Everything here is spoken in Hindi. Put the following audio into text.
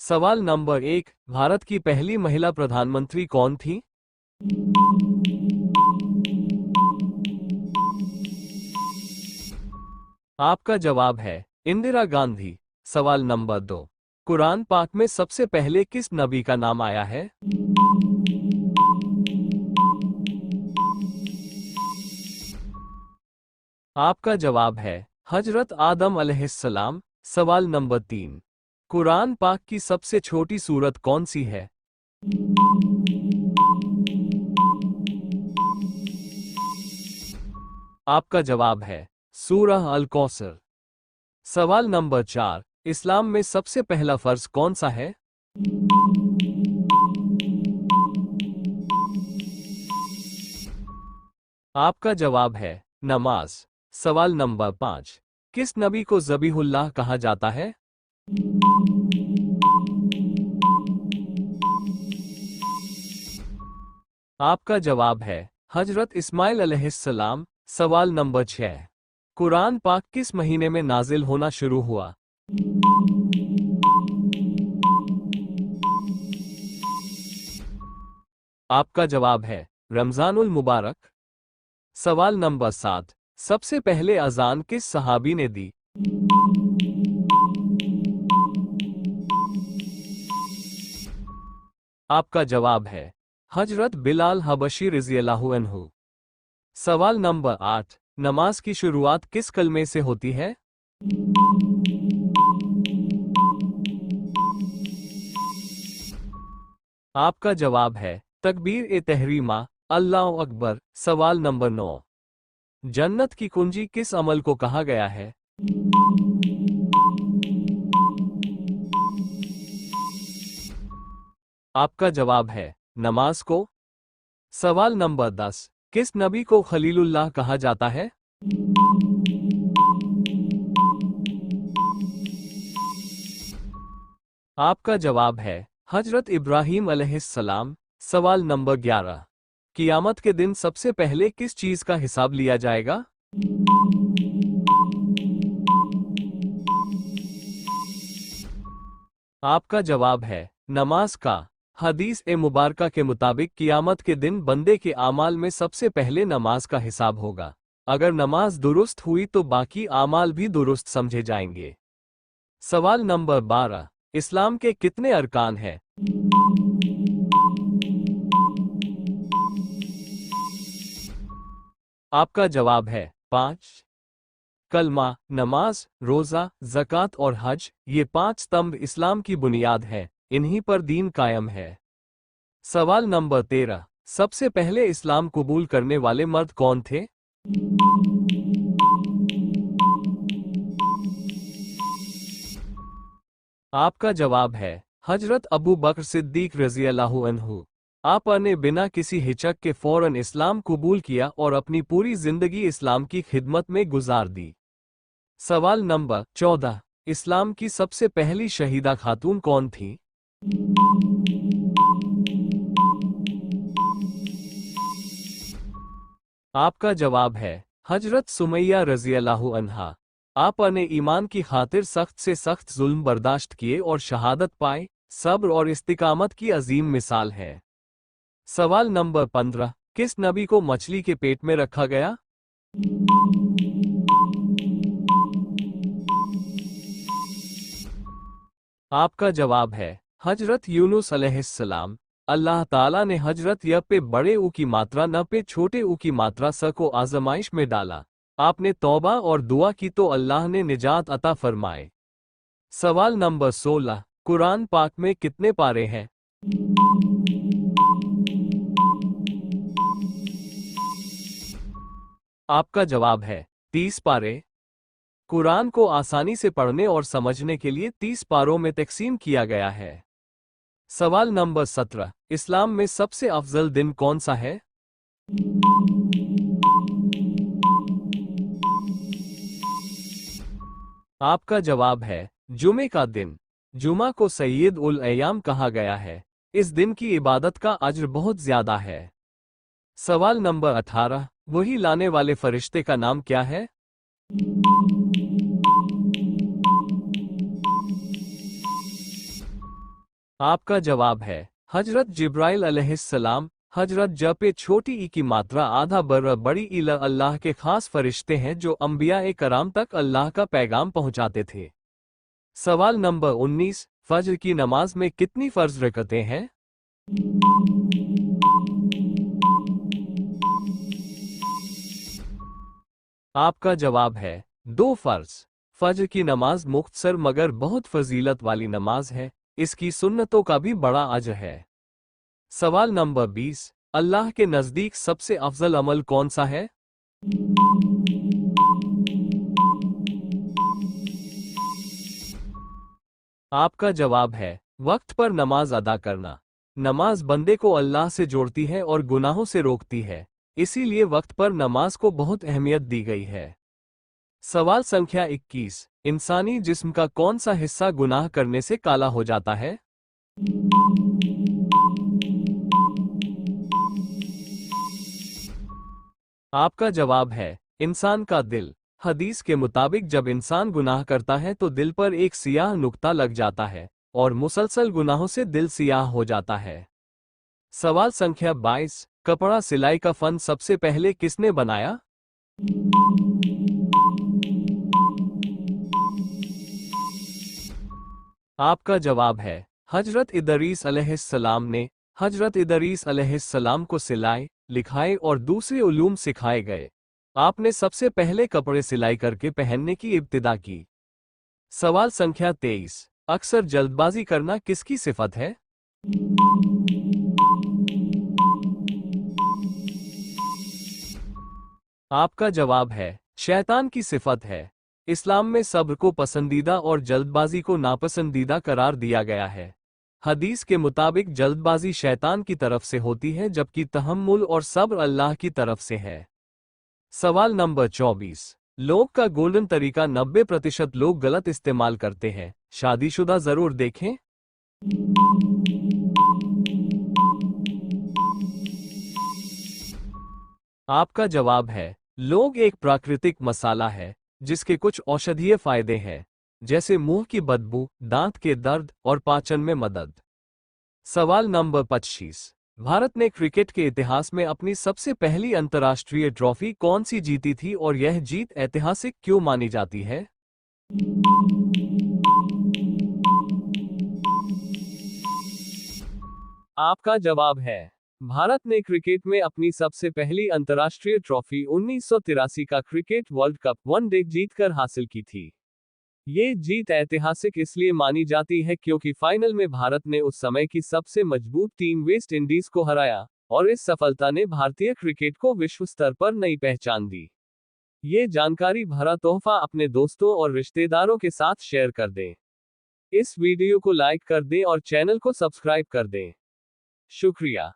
सवाल नंबर 1, भारत की पहली महिला प्रधानमंत्री कौन थी? आपका जवाब है इंदिरा गांधी। सवाल नंबर 2, कुरान पाक में सबसे पहले किस नबी का नाम आया है? आपका जवाब है हजरत आदम अलैहिस्सलाम। सवाल नंबर 3, कुरान पाक की सबसे छोटी सूरत कौन सी है? आपका जवाब है सूरह अल कौसर। सवाल नंबर 4, इस्लाम में सबसे पहला फर्ज कौन सा है? आपका जवाब है नमाज। सवाल नंबर 5, किस नबी को ज़बीहुल्लाह कहा जाता है? आपका जवाब है हजरत इस्माइल अलैहिस्सलाम। सवाल नंबर 6, कुरान पाक किस महीने में नाजिल होना शुरू हुआ? आपका जवाब है रमजानुल मुबारक। सवाल नंबर 7, सबसे पहले अजान किस सहाबी ने दी? आपका जवाब है हजरत बिलाल हबशी रज़ियल्लाहु अन्हु। सवाल नंबर 8, नमाज की शुरुआत किस कलमे से होती है? आपका जवाब है तकबीर ए तहरीमा, अल्लाहु अकबर। सवाल नंबर 9, जन्नत की कुंजी किस अमल को कहा गया है? आपका जवाब है नमाज को। सवाल नंबर 10, किस नबी को खलीलुल्लाह कहा जाता है? आपका जवाब है हजरत इब्राहीम अलैहिस्सलाम। सवाल नंबर 11, कियामत के दिन सबसे पहले किस चीज का हिसाब लिया जाएगा? आपका जवाब है नमाज का। हदीस ए मुबारका के मुताबिक कियामत के दिन बंदे के आमाल में सबसे पहले नमाज का हिसाब होगा। अगर नमाज दुरुस्त हुई तो बाकी आमाल भी दुरुस्त समझे जाएंगे। सवाल नंबर 12, इस्लाम के कितने अरकान हैं? आपका जवाब है 5। कलमा, नमाज, रोजा, ज़कात और हज, ये 5 स्तंभ इस्लाम की बुनियाद है। इन्हीं पर दीन कायम है। सवाल नंबर 13, सबसे पहले इस्लाम कबूल करने वाले मर्द कौन थे? आपका जवाब है हजरत अबू बकर सिद्दीक रज़ियल्लाहु अन्हु। आप ने बिना किसी हिचक के फौरन इस्लाम कबूल किया और अपनी पूरी जिंदगी इस्लाम की खिदमत में गुजार दी। सवाल नंबर 14, इस्लाम की सबसे पहली शहीदा खातून कौन थी? आपका जवाब है हजरत सुमैया रज़ियल्लाहु अन्हा। आप ने ईमान की खातिर सख्त से सख्त जुल्म बर्दाश्त किए और शहादत पाए। सब्र और इस्तिकामत की अजीम मिसाल है। सवाल नंबर 15, किस नबी को मछली के पेट में रखा गया? आपका जवाब है हजरत यूनुस अलैहिस्सलाम। अल्लाह ताला ने हजरत य पे बड़े ऊ की मात्रा न पे छोटे ऊ की मात्रा स को आजमाइश में डाला। आपने तौबा और दुआ की तो अल्लाह ने निजात अता फरमाए। सवाल नंबर 16, कुरान पाक में कितने पारे हैं? आपका जवाब है 30 पारे। कुरान को आसानी से पढ़ने और समझने के लिए 30 पारों में तकसीम किया गया है। सवाल नंबर 17, इस्लाम में सबसे अफजल दिन कौन सा है? आपका जवाब है जुमे का दिन। जुमा को सैयद उल अय्याम कहा गया है। इस दिन की इबादत का अज्र बहुत ज्यादा है। सवाल नंबर 18, वही लाने वाले फरिश्ते का नाम क्या है? आपका जवाब है हजरत जिब्राइल अलैहिस्सलाम। हजरत ज पे छोटी ई की मात्रा आधा बर बड़ी ई ल अल्लाह के खास फरिश्ते हैं जो अंबिया ए कराम तक अल्लाह का पैगाम पहुंचाते थे। सवाल नंबर 19, फज्र की नमाज में कितनी फर्ज रकअतें हैं? आपका जवाब है 2 फर्ज। फज्र की नमाज मुख्तसर मगर बहुत फजीलत वाली नमाज है। इसकी सुन्नतों का भी बड़ा अजर है। सवाल नंबर 20, अल्लाह के नज़दीक सबसे अफजल अमल कौन सा है? आपका जवाब है वक्त पर नमाज अदा करना। नमाज बंदे को अल्लाह से जोड़ती है और गुनाहों से रोकती है, इसीलिए वक्त पर नमाज को बहुत अहमियत दी गई है। सवाल संख्या 21, इंसानी जिस्म का कौन सा हिस्सा गुनाह करने से काला हो जाता है? आपका जवाब है इंसान का दिल। हदीस के मुताबिक जब इंसान गुनाह करता है तो दिल पर एक सियाह नुक्ता लग जाता है और मुसलसल गुनाहों से दिल सियाह हो जाता है। सवाल संख्या 22, कपड़ा सिलाई का फन सबसे पहले किसने बनाया? आपका जवाब है हजरत इदरीस अलैहिस्सलाम ने। हजरत इदरीस अलैहिस्सलाम को सिलाई, लिखाई और दूसरे उलूम सिखाए गए। आपने सबसे पहले कपड़े सिलाई करके पहनने की इब्तिदा की। सवाल संख्या 23, अक्सर जल्दबाजी करना किसकी सिफत है? आपका जवाब है शैतान की सिफत है। इस्लाम में सब्र को पसंदीदा और जल्दबाजी को नापसंदीदा करार दिया गया है। हदीस के मुताबिक जल्दबाजी शैतान की तरफ से होती है जबकि तहम्मुल और सब्र अल्लाह की तरफ से है। सवाल नंबर 24, लोग का गोल्डन तरीका 90% लोग गलत इस्तेमाल करते हैं। शादीशुदा जरूर देखें। आपका जवाब है लोग एक प्राकृतिक मसाला है जिसके कुछ औषधीय फायदे हैं, जैसे मुंह की बदबू, दांत के दर्द और पाचन में मदद। सवाल नंबर 25, भारत ने क्रिकेट के इतिहास में अपनी सबसे पहली अंतर्राष्ट्रीय ट्रॉफी कौन सी जीती थी और यह जीत ऐतिहासिक क्यों मानी जाती है? आपका जवाब है भारत ने क्रिकेट में अपनी सबसे पहली अंतर्राष्ट्रीय ट्रॉफी 1983 का क्रिकेट वर्ल्ड कप वनडे जीतकर हासिल की थी। ये जीत ऐतिहासिक इसलिए मानी जाती है क्योंकि फाइनल में भारत ने उस समय की सबसे मजबूत टीम वेस्ट इंडीज को हराया और इस सफलता ने भारतीय क्रिकेट को विश्व स्तर पर नई पहचान दी। ये जानकारी भरा तोहफा अपने दोस्तों और रिश्तेदारों के साथ शेयर कर दें। इस वीडियो को लाइक कर दें और चैनल को सब्सक्राइब कर दें। शुक्रिया।